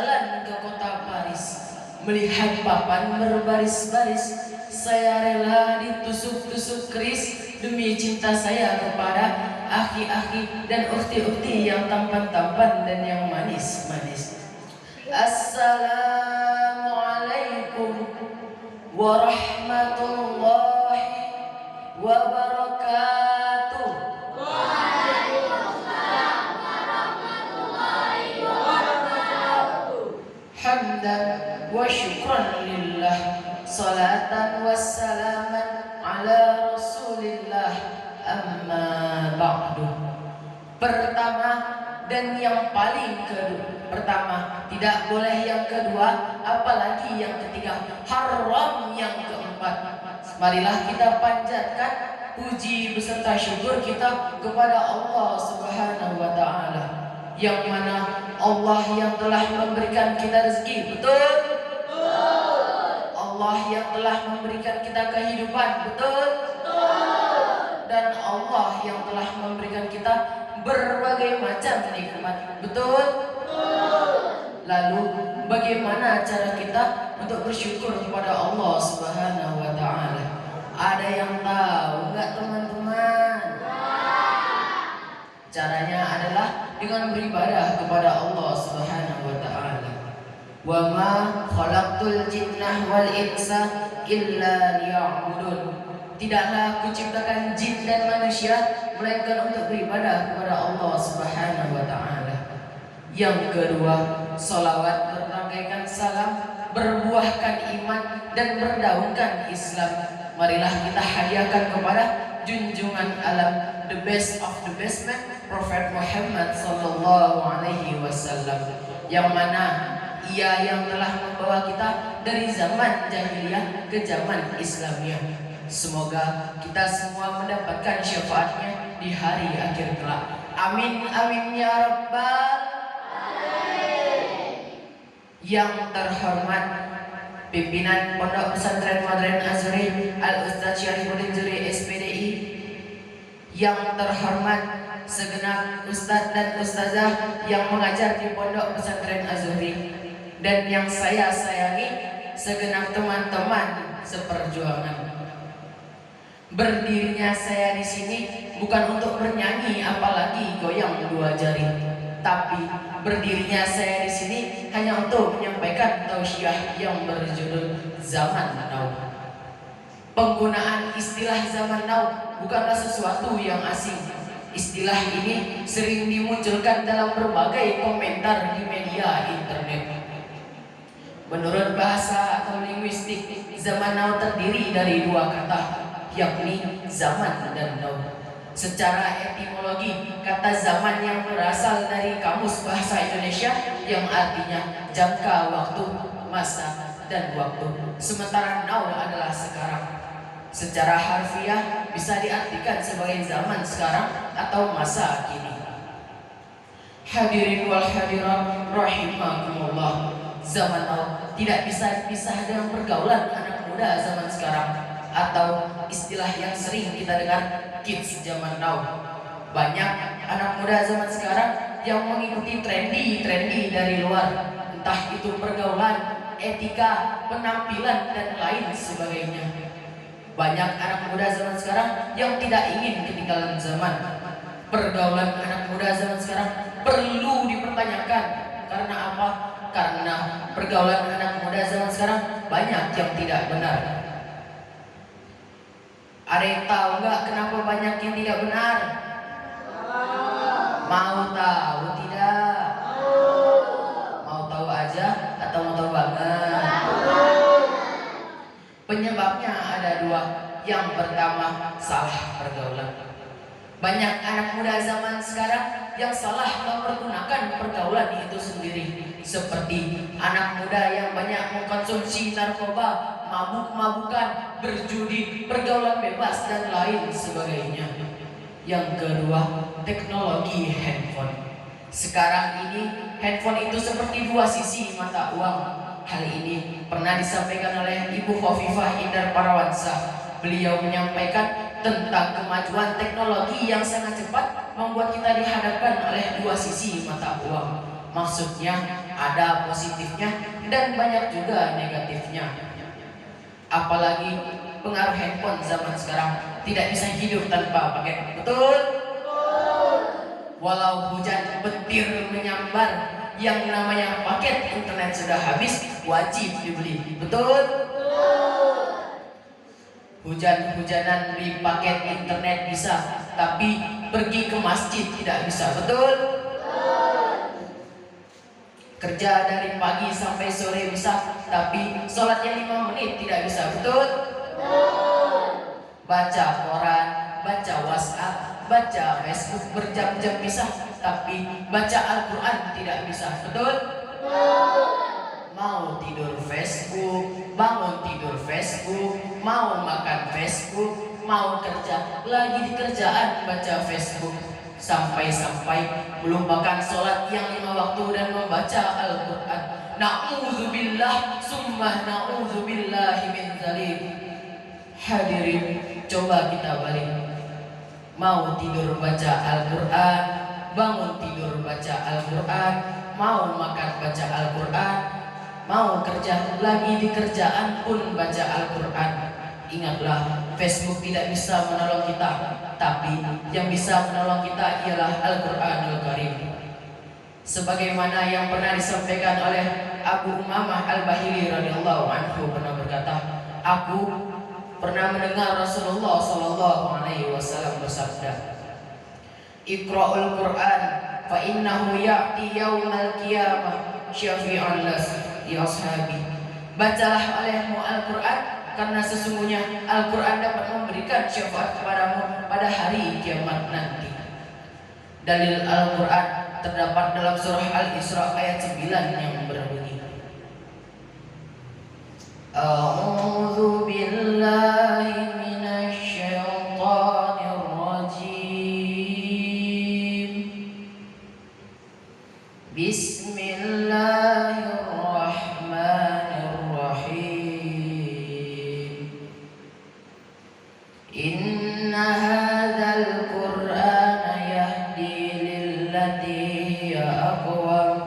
jalan ke kota Paris, melihat papan berbaris-baris, saya rela ditusuk-tusuk keris demi cinta saya kepada akhi-akhi dan ukhti-ukhti yang tampan-tampan dan yang manis-manis. Assalamualaikum warahmatullahi wabarakatuh. Waalaikumsalam warahmatullahi wabarakatuh. Hamdan wa syukran lillah, salatan wassalaman ala rasulillah, amma ba'du. Pertama dan yang paling pertama, tidak boleh yang kedua, apalagi yang ketiga, haram yang keempat. Marilah kita panjatkan puji beserta syukur kita kepada Allah Subhanahu wa taala, yang mana Allah yang telah memberikan kita rezeki, betul? Allah yang telah memberikan kita kehidupan, betul? Dan Allah yang telah memberikan kita berbagai macam nikmat, betul? Lalu bagaimana cara kita untuk bersyukur kepada Allah Subhanahu wa taala? Ada yang tahu enggak teman-teman? Caranya adalah dengan beribadah kepada Allah Subhanahu wa taala. Wa ma khalaqtul jinnah wal insa illa liya'budun. Tidaklah aku ciptakan jin dan manusia melainkan untuk beribadah kepada Allah Subhanahu wa taala. Yang kedua, salawat bertangkaikan salam, berbuahkan iman dan berdaunkan Islam. Marilah kita hadiahkan kepada junjungan alam, the best of the best man, Prophet Muhammad sallallahu alaihi wasallam, yang mana ia yang telah membawa kita dari zaman jahiliyah ke zaman Islamiyah. Semoga kita semua mendapatkan syafaatnya di hari akhir kelak. Amin amin ya rabbal alamin. Yang terhormat pimpinan Pondok Pesantren Madren Azuri Al-Ustaz Syarifuddin Zuri SPDI, yang terhormat segenap ustadz dan ustazah yang mengajar di Pondok Pesantren Azuri, dan yang saya sayangi segenap teman-teman seperjuangan. Berdirinya saya di sini bukan untuk bernyanyi apalagi goyang dua jari, tapi berdirinya saya di sini hanya untuk menyampaikan tausiah yang berjudul Zaman Now. Penggunaan istilah zaman now bukanlah sesuatu yang asing. Istilah ini sering dimunculkan dalam berbagai komentar di media internet. Menurut bahasa atau linguistik, zaman now terdiri dari dua kata, yakni zaman dan now. Secara etimologi, kata zaman yang berasal dari Kamus Bahasa Indonesia yang artinya jangka waktu, masa, dan waktu. Sementara now adalah sekarang. Secara harfiah bisa diartikan sebagai zaman sekarang atau masa kini. Hadirin wal hadirat rahimakumullah. Zaman now tidak bisa dipisah dengan pergaulan anak muda zaman sekarang, atau istilah yang sering kita dengar, kids zaman now. Banyak anak muda zaman sekarang yang mengikuti trendy dari luar, entah itu pergaulan, etika, penampilan, dan lain sebagainya. Banyak anak muda zaman sekarang yang tidak ingin ketinggalan zaman. Pergaulan anak muda zaman sekarang perlu dipertanyakan. Karena apa? Karena pergaulan anak muda zaman sekarang banyak yang tidak benar. Ada yang tahu nggak kenapa banyak yang tidak benar? Mau tahu tidak? Mau tahu aja atau mau tahu banget? Penyebabnya ada dua. Yang pertama, salah pergaulan. Banyak anak muda zaman sekarang yang salah mempergunakan pergaulan itu sendiri. Seperti anak muda yang banyak mengkonsumsi narkoba, mabuk-mabukan, berjudi, pergaulan bebas, dan lain sebagainya. Yang kedua, teknologi handphone. Sekarang ini handphone itu seperti dua sisi mata uang. Hal ini pernah disampaikan oleh Ibu Khofifah Indar Parawansa. Beliau menyampaikan tentang kemajuan teknologi yang sangat cepat membuat kita dihadapkan oleh dua sisi mata uang. Maksudnya ada positifnya dan banyak juga negatifnya. Apalagi pengaruh handphone zaman sekarang, tidak bisa hidup tanpa pakai. Betul? Walau hujan petir menyambar, yang namanya paket internet sudah habis, wajib dibeli. Betul? Hujan-hujanan beli paket internet bisa, tapi pergi ke masjid tidak bisa. Betul? Kerja dari pagi sampai sore bisa, tapi sholatnya 5 menit tidak bisa. Betul? Baca koran, baca WhatsApp, baca Facebook berjam-jam bisa, tapi baca Al-Quran tidak bisa. Betul? Mau tidur Facebook, bangun tidur Facebook, mau makan Facebook, mau kerja lagi di kerjaan baca Facebook, sampai-sampai melupakan sholat yang 5 waktu dan membaca Al-Quran. Na'udzubillah summa na'udzubillahi min dzalik. Hadirin, coba kita balik. Mau tidur baca Al-Quran, bangun tidur baca Al-Quran, mau makan baca Al-Quran, mau kerja lagi di kerjaan pun baca Al-Quran. Ingatlah, Facebook tidak bisa menolong kita, tapi yang bisa menolong kita ialah Al-Quranul Karim. Sebagaimana yang pernah disampaikan oleh Abu Umamah Al-Bahili radhiyallahu anhu pernah berkata, aku pernah mendengar Rasulullah SAW bersabda, Iqra'ul Quran fa innahu ya'ti yaumal qiyamah syafi'an li ashabi. Bacalah olehmu Al-Quran, karena sesungguhnya Al-Quran dapat memberikan syafaat kepadamu pada hari kiamat nanti. Dalil Al-Quran terdapat dalam surah Al-Isra ayat 9 yang berbunyi, A'udzu billahi minasy syaithanir rajim. Bismillahirrahmanirrahim. Inna hadzal Qur'ana yahdi lillati hiya aqwam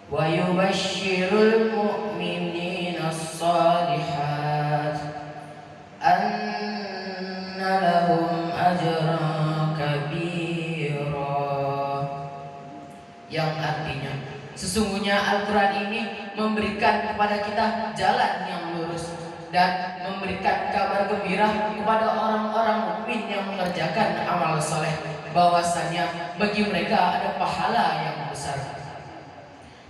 wa yubashshirul mu'minina as-salihat anna lahum ajran kabira. Yang artinya, sesungguhnya Al-Quran ini memberikan kepada kita jalan yang lurus dan memberikan kabar gembira kepada orang-orang mukmin yang mengerjakan amal soleh, bahwasanya bagi mereka ada pahala yang besar.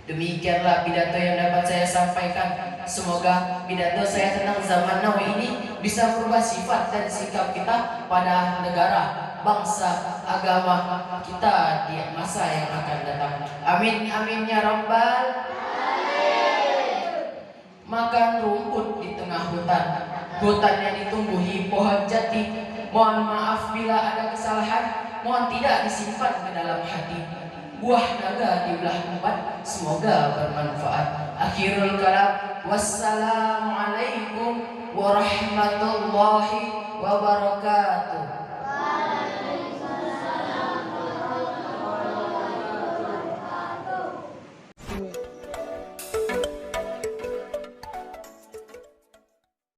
Demikianlah pidato yang dapat saya sampaikan. Semoga pidato saya tentang zaman now ini bisa merubah sifat dan sikap kita pada negara, bangsa, agama kita di masa yang akan datang. Amin amin ya rabbal. Makan rumput di tengah hutan, hutannya ditumbuhi pohon jati. Mohon maaf bila ada kesalahan, mohon tidak disimpan ke dalam hati. Buah naga di belah empat, semoga bermanfaat. Akhirul kalam, wassalamualaikum warahmatullahi wabarakatuh.